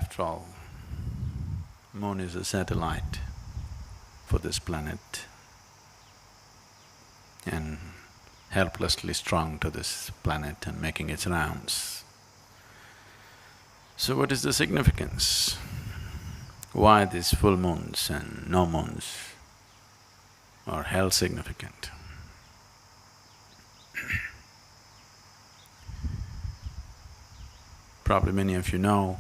After all, moon is a satellite for this planet and helplessly strung to this planet and making its rounds. So what is the significance? Why these full moons and no moons are held significant? Probably many of you know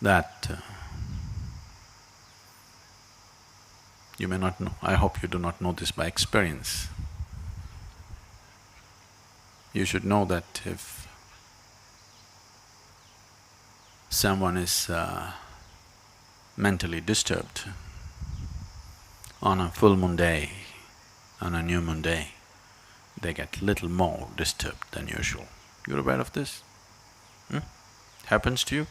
that you may not know, I hope you do not know this by experience. You should know that if someone is mentally disturbed on a full moon day, on a new moon day, they get little more disturbed than usual. You're aware of this? Happens to you?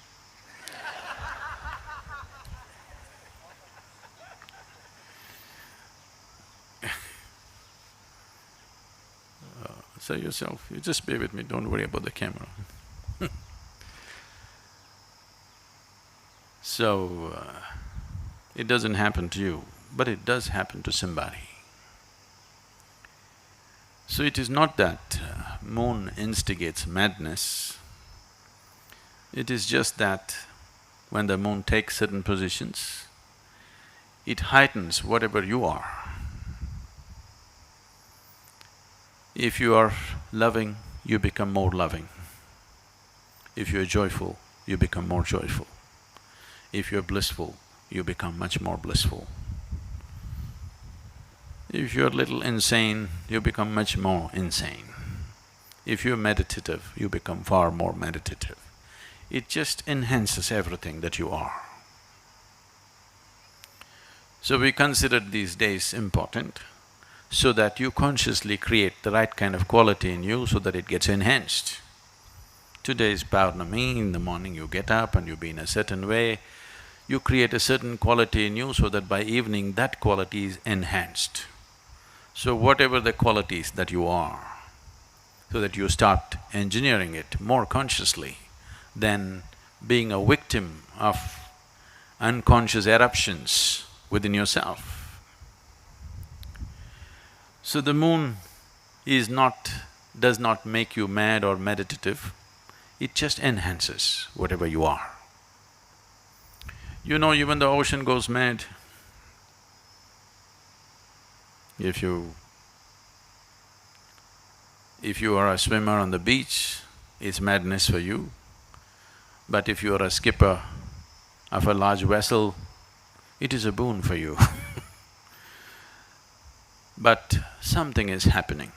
Say yourself, you just be with me, don't worry about the camera. So, it doesn't happen to you, but it does happen to somebody. So it is not that moon instigates madness, it is just that when the moon takes certain positions, it heightens whatever you are. If you are loving, you become more loving. If you are joyful, you become more joyful. If you are blissful, you become much more blissful. If you're a little insane, you become much more insane. If you're meditative, you become far more meditative. It just enhances everything that you are. So we consider these days important so that you consciously create the right kind of quality in you so that it gets enhanced. Today is Paurnami, in the morning you get up and you be in a certain way, you create a certain quality in you so that by evening that quality is enhanced. So whatever the qualities that you are, so that you start engineering it more consciously than being a victim of unconscious eruptions within yourself. So the moon does not make you mad or meditative, it just enhances whatever you are. You know, even the ocean goes mad. If you are a swimmer on the beach, it's madness for you. But if you are a skipper of a large vessel, it is a boon for you. But something is happening.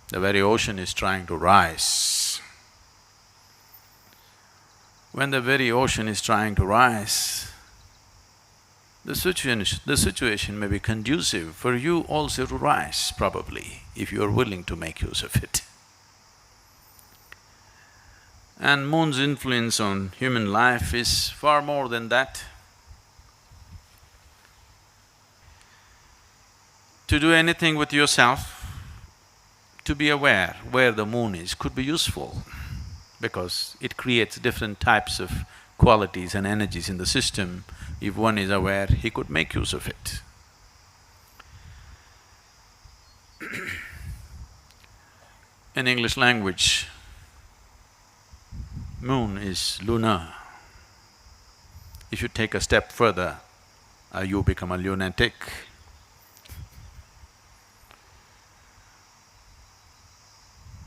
The very ocean is trying to rise. When the very ocean is trying to rise, the situation may be conducive for you also to rise, probably, if you are willing to make use of it. And moon's influence on human life is far more than that. To do anything with yourself, to be aware where the moon is could be useful because it creates different types of qualities and energies in the system. If one is aware, he could make use of it. In English language, moon is lunar. If you take a step further, you become a lunatic.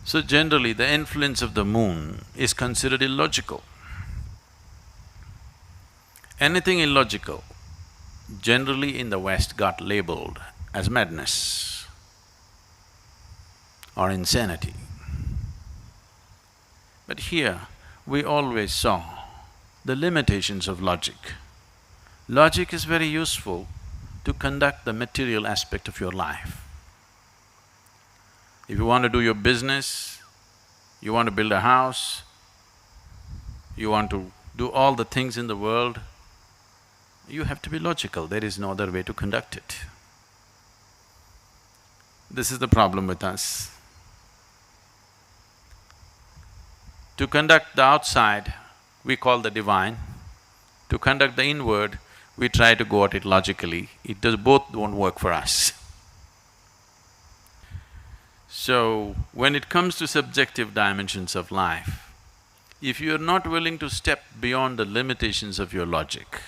So generally, the influence of the moon is considered illogical. Anything illogical, generally in the West got labeled as madness or insanity. But here, we always saw the limitations of logic. Logic is very useful to conduct the material aspect of your life. If you want to do your business, you want to build a house, you want to do all the things in the world, you have to be logical, there is no other way to conduct it. This is the problem with us. To conduct the outside, we call the divine. To conduct the inward, we try to go at it logically. Both won't work for us. So, when it comes to subjective dimensions of life, if you're not willing to step beyond the limitations of your logic,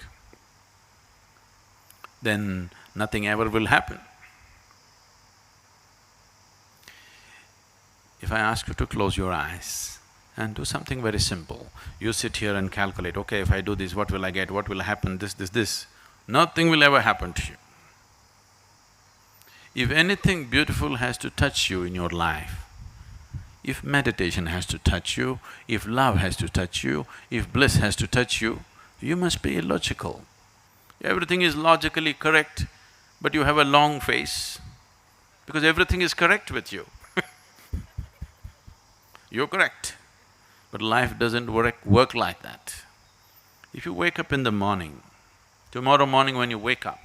then nothing ever will happen. If I ask you to close your eyes and do something very simple, you sit here and calculate, okay, if I do this, what will I get, what will happen, this. Nothing will ever happen to you. If anything beautiful has to touch you in your life, if meditation has to touch you, if love has to touch you, if bliss has to touch you, you must be illogical. Everything is logically correct, but you have a long face, because everything is correct with you. You're correct, but life doesn't work like that. If you wake up in the morning, tomorrow morning when you wake up,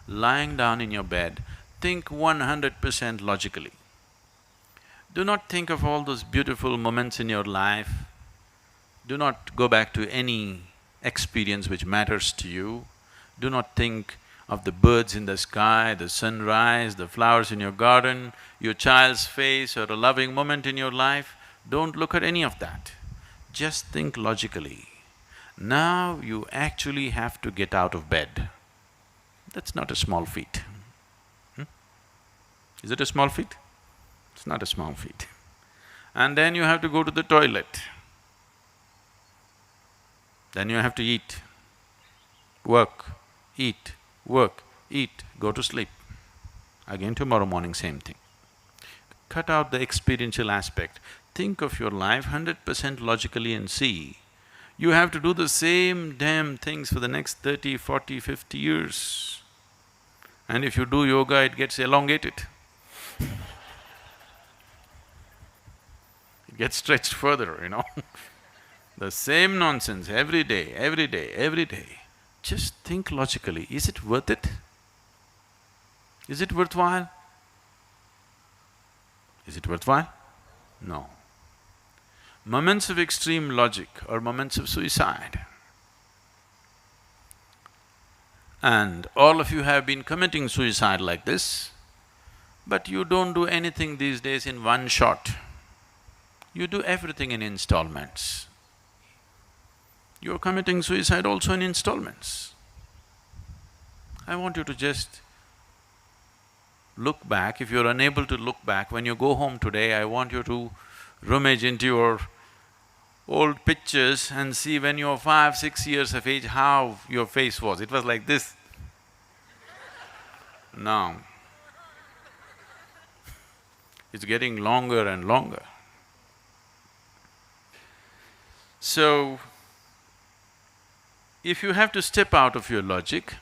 lying down in your bed, think 100% logically. Do not think of all those beautiful moments in your life. Do not go back to any experience which matters to you. Do not think of the birds in the sky, the sunrise, the flowers in your garden, your child's face or a loving moment in your life. Don't look at any of that. Just think logically. Now you actually have to get out of bed. That's not a small feat. Is it a small feat? It's not a small feat. And then you have to go to the toilet. Then you have to eat, work, eat, work, eat, go to sleep. Again tomorrow morning, same thing. Cut out the experiential aspect. Think of your life 100% logically and see, you have to do the same damn things for the next 30, 40, 50 years. And if you do yoga, it gets elongated. It gets stretched further, you know. The same nonsense every day, every day, every day. Just think logically, is it worth it? Is it worthwhile? Is it worthwhile? No. Moments of extreme logic are moments of suicide. And all of you have been committing suicide like this, but you don't do anything these days in one shot. You do everything in installments. You're committing suicide also in installments. I want you to just look back. If you're unable to look back, when you go home today, I want you to rummage into your old pictures and see when you were 5, 6 years of age, how your face was. It was like this. Now, it's getting longer and longer. So, if you have to step out of your logic,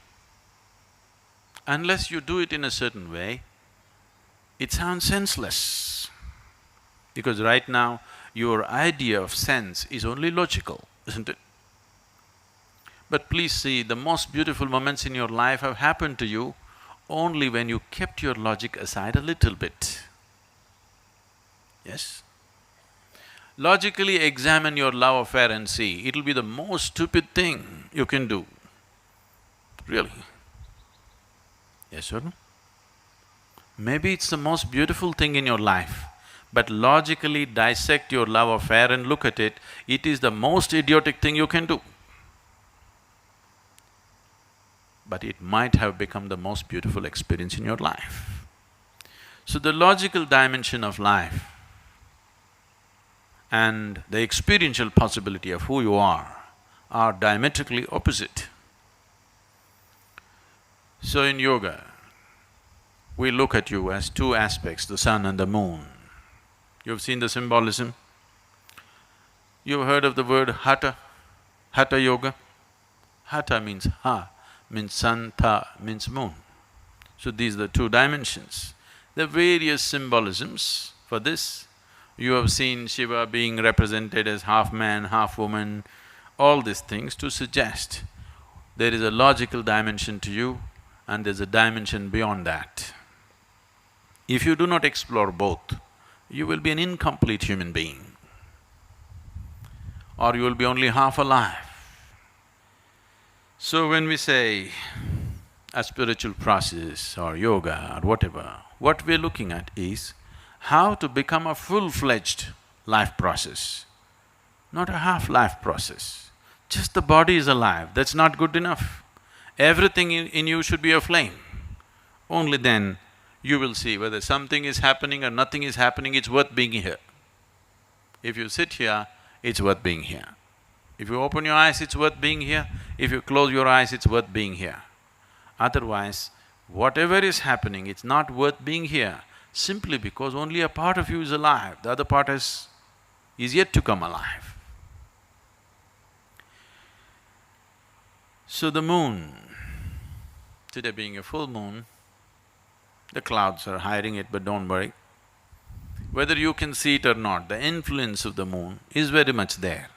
unless you do it in a certain way, it sounds senseless. Because right now, your idea of sense is only logical, isn't it? But please see, the most beautiful moments in your life have happened to you only when you kept your logic aside a little bit. Yes? Logically examine your love affair and see, it'll be the most stupid thing you can do. Really. Yes or no? Maybe it's the most beautiful thing in your life, but logically dissect your love affair and look at it, it is the most idiotic thing you can do. But it might have become the most beautiful experience in your life. So the logical dimension of life and the experiential possibility of who you are diametrically opposite. So in yoga, we look at you as two aspects, the sun and the moon. You've seen the symbolism? You've heard of the word hatha, hatha yoga? Hatha means ha, means sun, tha means moon. So these are the two dimensions. There are various symbolisms for this. You have seen Shiva being represented as half man, half woman, all these things to suggest there is a logical dimension to you and there's a dimension beyond that. If you do not explore both, you will be an incomplete human being. or you will be only half alive. So when we say a spiritual process or yoga or whatever, what we're looking at is how to become a full-fledged life process, not a half-life process. Just the body is alive, that's not good enough. Everything in you should be aflame. Only then you will see whether something is happening or nothing is happening, it's worth being here. If you sit here, it's worth being here. If you open your eyes, it's worth being here. If you close your eyes, it's worth being here. Otherwise, whatever is happening, it's not worth being here, simply because only a part of you is alive, the other part is yet to come alive. So the moon, today being a full moon, the clouds are hiding it, but don't worry. Whether you can see it or not, the influence of the moon is very much there.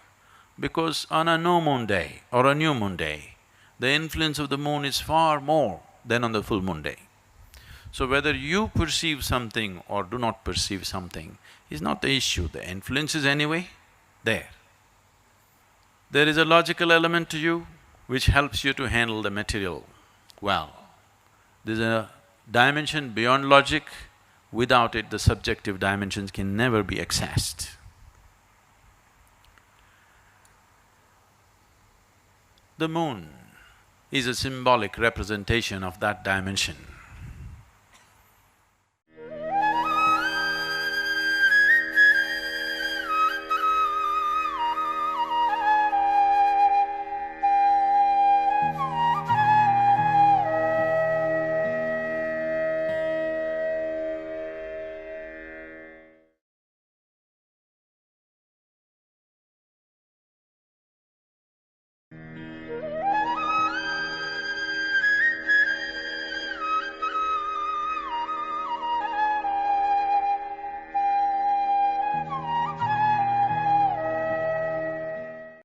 Because on a no moon day or a new moon day, the influence of the moon is far more than on the full moon day. So whether you perceive something or do not perceive something is not the issue, the influence is anyway there. There is a logical element to you which helps you to handle the material well. There's a dimension beyond logic, without it the subjective dimensions can never be accessed. The moon is a symbolic representation of that dimension.